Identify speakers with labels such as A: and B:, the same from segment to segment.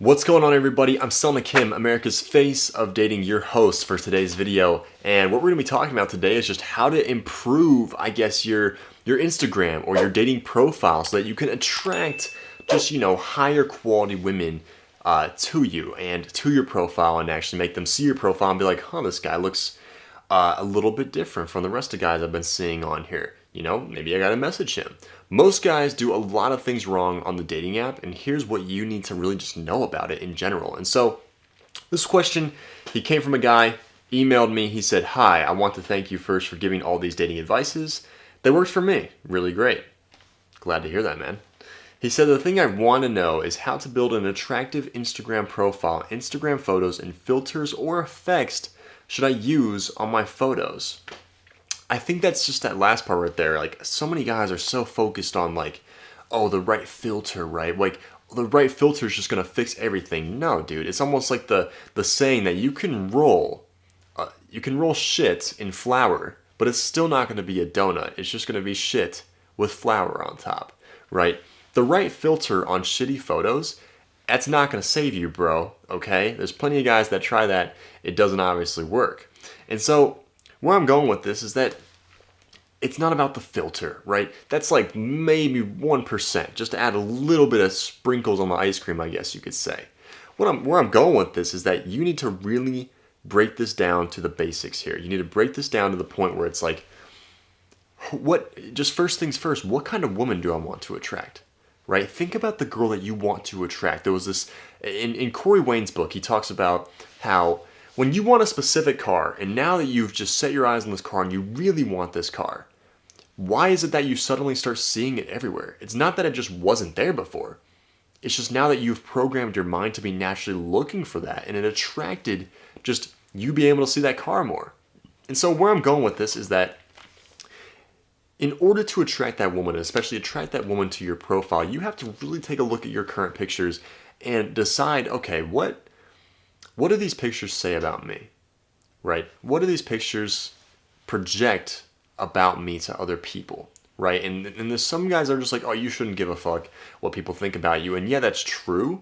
A: What's going on, everybody? I'm Selma Kim, America's face of dating, your host for today's video. And what we're going to be talking about today is just how to improve, I guess, your Instagram or your dating profile so that you can attract just, higher quality women to you and to your profile, and actually make them see your profile and be like, huh, this guy looks a little bit different from the rest of guys I've been seeing on here. Maybe I gotta message him. Most guys do a lot of things wrong on the dating app, and here's what you need to really just know about it in general. And so, this question, he came from a guy, emailed me, he said, "Hi, I want to thank you first for giving all these dating advices. They worked for me. Really great." Glad to hear that, man. He said, "The thing I want to know is how to build an attractive Instagram profile, Instagram photos, and filters or effects should I use on my photos?" I think that's just that last part right there. Like, so many guys are so focused on the right filter, right? Like, the right filter is just gonna fix everything. No, dude. It's almost like the saying that you can roll shit in flour, but it's still not gonna be a donut. It's just gonna be shit with flour on top, right? The right filter on shitty photos, that's not gonna save you, bro. Okay? There's plenty of guys that try that. It doesn't obviously work, and so where I'm going with this is that it's not about the filter, right? That's like maybe 1%, just to add a little bit of sprinkles on the ice cream, I guess you could say. Where I'm going with this is that you need to really break this down to the basics here. You need to break this down to the point where it's like, just first things first, what kind of woman do I want to attract? Right? Think about the girl that you want to attract. There was this, in Corey Wayne's book, he talks about how when you want a specific car, and now that you've just set your eyes on this car and you really want this car, why is it that you suddenly start seeing it everywhere? It's not that it just wasn't there before. It's just now that you've programmed your mind to be naturally looking for that, and it attracted just you being able to see that car more. And so where I'm going with this is that in order to attract that woman, especially attract that woman to your profile, you have to really take a look at your current pictures and decide, okay, what do these pictures say about me, right? What do these pictures project about me to other people, right? And there's some guys that are just like, oh, you shouldn't give a fuck what people think about you. And yeah, that's true,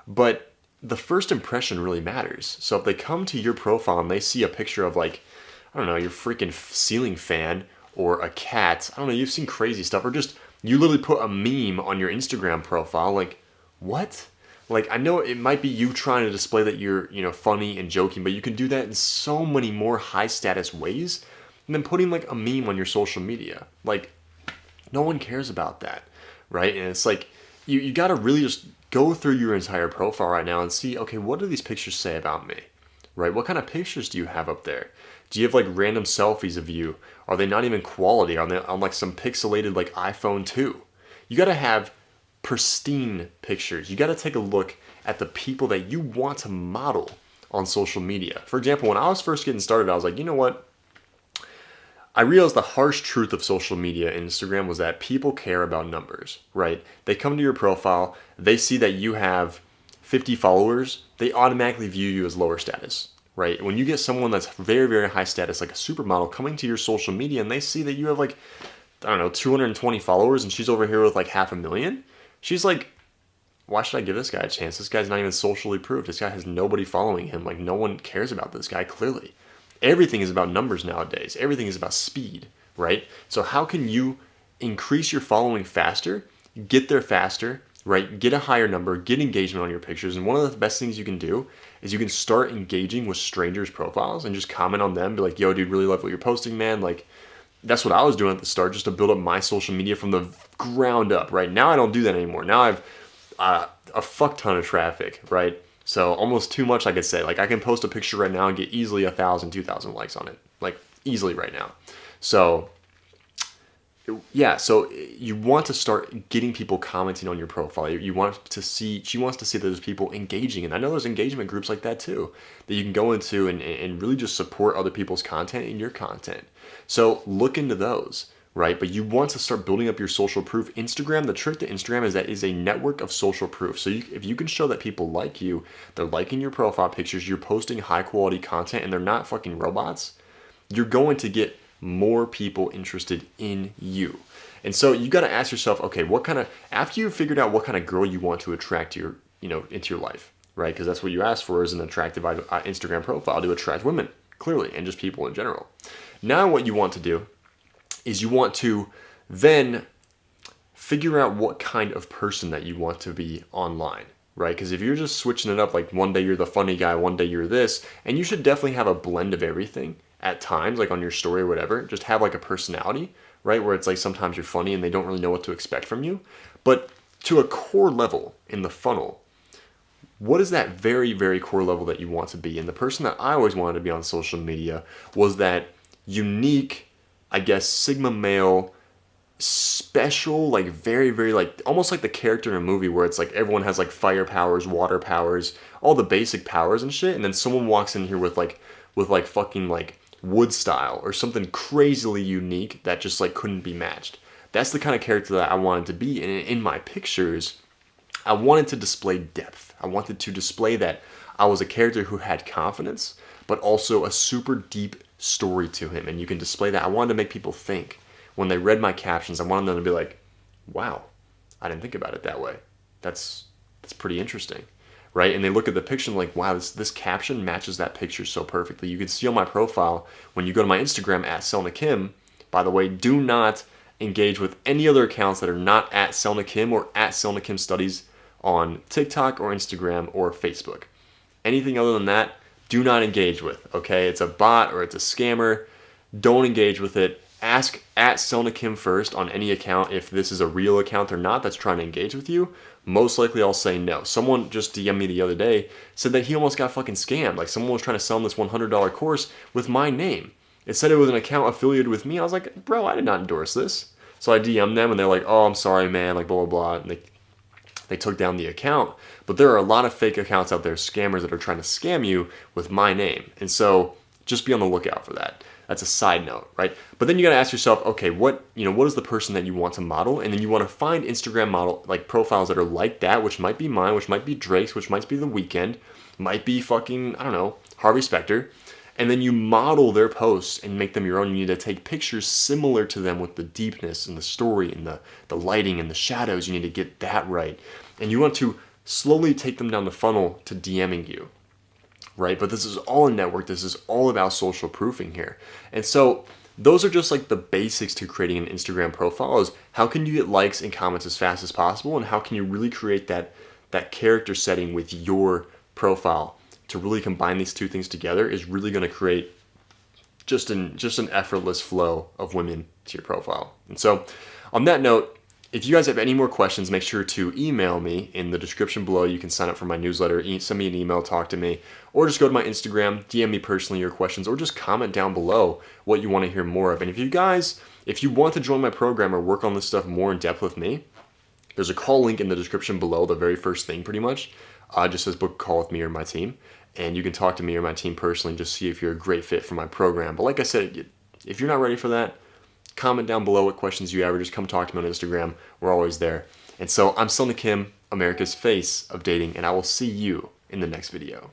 A: but the first impression really matters. So if they come to your profile and they see a picture of your freaking ceiling fan or a cat, I don't know, you've seen crazy stuff, or just you literally put a meme on your Instagram profile, like, what? Like, I know it might be you trying to display that you're, funny and joking, but you can do that in so many more high status ways than putting like a meme on your social media. Like, no one cares about that, right? And it's like, you got to really just go through your entire profile right now and see, okay, what do these pictures say about me, right? What kind of pictures do you have up there? Do you have like random selfies of you? Are they not even quality? Are they on like some pixelated like iPhone 2? You got to have pristine pictures. You got to take a look at the people that you want to model on social media. For example, when I was first getting started, I was like, you know what? I realized the harsh truth of social media and Instagram was that people care about numbers, right? They come to your profile, they see that you have 50 followers, they automatically view you as lower status, right? When you get someone that's very, very high status, like a supermodel, coming to your social media and they see that you have 220 followers and she's over here with like 500,000, she's like, why should I give this guy a chance? This guy's not even socially proved. This guy has nobody following him. Like, no one cares about this guy, clearly. Everything is about numbers nowadays. Everything is about speed, right? So how can you increase your following faster, get there faster, right? Get a higher number, get engagement on your pictures. And one of the best things you can do is you can start engaging with strangers' profiles and just comment on them. Be like, yo, dude, really love what you're posting, man. Like, that's what I was doing at the start, just to build up my social media from the ground up, right? Now I don't do that anymore. Now I've a fuck ton of traffic, right? So almost too much, I could say. Like, I can post a picture right now and get easily 1,000, 2,000 likes on it. Like, easily right now. So, yeah, so you want to start getting people commenting on your profile. She wants to see that there's people engaging. And I know there's engagement groups like that too, that you can go into and really just support other people's content and your content. So look into those, right? But you want to start building up your social proof. Instagram, the trick to Instagram is that it is a network of social proof. So if you can show that people like you, they're liking your profile pictures, you're posting high quality content, and they're not fucking robots, you're going to get more people interested in you. And so you got to ask yourself, okay, after you've figured out what kind of girl you want to attract to your, into your life, right? Because that's what you asked for, is an attractive Instagram profile to attract women, clearly, and just people in general. Now what you want to do is you want to then figure out what kind of person that you want to be online, right? Because if you're just switching it up, like one day you're the funny guy, one day you're this, and you should definitely have a blend of everything at times, like on your story or whatever. Just have like a personality, right? Where it's like sometimes you're funny and they don't really know what to expect from you. But to a core level in the funnel, what is that very, very core level that you want to be? And the person that I always wanted to be on social media was that unique, I guess, Sigma male, special, like very, very, like almost like the character in a movie where it's like everyone has like fire powers, water powers, all the basic powers and shit. And then someone walks in here with fucking like wood style or something crazily unique that just like couldn't be matched. That's the kind of character that I wanted to be. And in my pictures, I wanted to display depth. I wanted to display that I was a character who had confidence, but also a super deep story to him. And you can display that. I wanted to make people think. When they read my captions, I wanted them to be like, wow, I didn't think about it that way. That's pretty interesting, right? And they look at the picture and like, wow, this caption matches that picture so perfectly. You can see on my profile, when you go to my Instagram, @SelnaKim, by the way, do not engage with any other accounts that are not @SelnaKim or @SelnaKimStudies on TikTok or Instagram or Facebook. Anything other than that, do not engage with, okay? It's a bot or it's a scammer. Don't engage with it. Ask @SelnaKim first on any account if this is a real account or not that's trying to engage with you. Most likely I'll say no. Someone just DM'd me the other day, said that he almost got fucking scammed. Like someone was trying to sell him this $100 course with my name. It said it was an account affiliated with me. I was like, bro, I did not endorse this. So I DM'd them and they're like, oh, I'm sorry, man, like blah, blah, blah. And they took down the account. But there are a lot of fake accounts out there, scammers that are trying to scam you with my name. And so just be on the lookout for that. That's a side note, right? But then you got to ask yourself, okay, what is the person that you want to model? And then you want to find Instagram model like profiles that are like that, which might be mine, which might be Drake's, which might be The Weeknd, might be fucking, I don't know, Harvey Specter. And then you model their posts and make them your own. You need to take pictures similar to them with the deepness and the story and the lighting and the shadows. You need to get that right. And you want to slowly take them down the funnel to DMing you. Right? But this is all a network. This is all about social proofing here. And so those are just like the basics to creating an Instagram profile, is how can you get likes and comments as fast as possible, and how can you really create that character setting with your profile to really combine these two things together is really going to create just an effortless flow of women to your profile. And so on that note, if you guys have any more questions, make sure to email me in the description below. You can sign up for my newsletter, send me an email, talk to me, or just go to my Instagram, DM me personally your questions, or just comment down below what you want to hear more of. And if you want to join my program or work on this stuff more in depth with me, there's a call link in the description below, the very first thing pretty much. Just says book a call with me or my team. And you can talk to me or my team personally and just see if you're a great fit for my program. But like I said, if you're not ready for that, comment down below what questions you have, or just come talk to me on Instagram. We're always there. And so I'm Selna Kim, America's face of dating, and I will see you in the next video.